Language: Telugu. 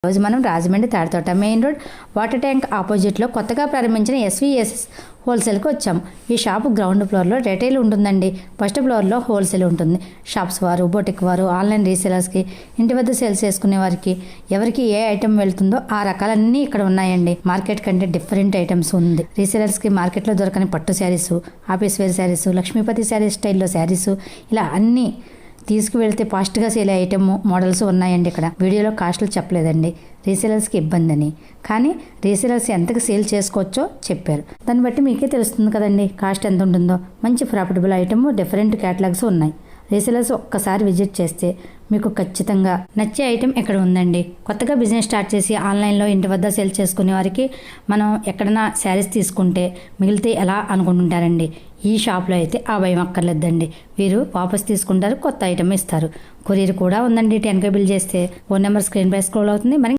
రోజు మనం Rajahmundry Tadithota main road water tank ఆపోజిట్లో కొత్తగా ప్రారంభించిన ఎస్వీఎస్ హోల్సేల్కి వచ్చాం. ఈ షాప్ గ్రౌండ్ ఫ్లోర్లో రిటైల్ ఉంటుందండి. ఫస్ట్ ఫ్లోర్లో హోల్సేల్ ఉంటుంది. షాప్స్ వారు, బొటిక్ వారు, ఆన్లైన్ రీసేలర్స్కి, ఇంటి వద్ద సేల్స్ చేసుకునే వారికి ఎవరికి ఏ ఐటమ్ వెళ్తుందో ఆ రకాలన్నీ ఇక్కడ ఉన్నాయండి. మార్కెట్ కంటే డిఫరెంట్ ఐటమ్స్ ఉంది. రీసేలర్స్కి మార్కెట్లో దొరకని పట్టు శారీసు, ఆఫీస్ వేర్ శారీసు, లక్ష్మీపతి శారీ స్టైల్లో శారీసు, ఇలా అన్నీ తీసుకువెళ్తే ఫాస్ట్గా సేల్ ఐటమ్ మోడల్స్ ఉన్నాయండి. ఇక్కడ వీడియోలో కాస్ట్లు చెప్పలేదండి, రీసేలర్స్కి ఇబ్బంది అని. కానీ రీసేలర్స్ ఎంతకు సేల్ చేసుకోవచ్చో చెప్పారు. దాన్ని బట్టి మీకే తెలుస్తుంది కదండి కాస్ట్ ఎంత ఉంటుందో. మంచి ప్రాఫిటబుల్ ఐటమ్, డిఫరెంట్ క్యాటలాగ్స్ ఉన్నాయి. రీసేలర్స్ ఒక్కసారి విజిట్ చేస్తే మీకు ఖచ్చితంగా నచ్చే ఐటెం ఇక్కడ ఉందండి. కొత్తగా బిజినెస్ స్టార్ట్ చేసి ఆన్లైన్లో ఇంటి వద్ద సేల్ చేసుకునే వారికి మనం ఎక్కడైనా శారీస్ తీసుకుంటే మిగిలితే ఎలా అనుకుంటుంటారండి. ఈ షాప్లో అయితే ఆ భయం అక్కర్లేదండి. వీరు వాపస్ తీసుకుంటారు, కొత్త ఐటమ్ ఇస్తారు. కొరియర్ కూడా ఉందండి. 10K బిల్ చేస్తే ఫోన్ నెంబర్ స్క్రీన్ పై స్క్రోల్ అవుతుంది. మరి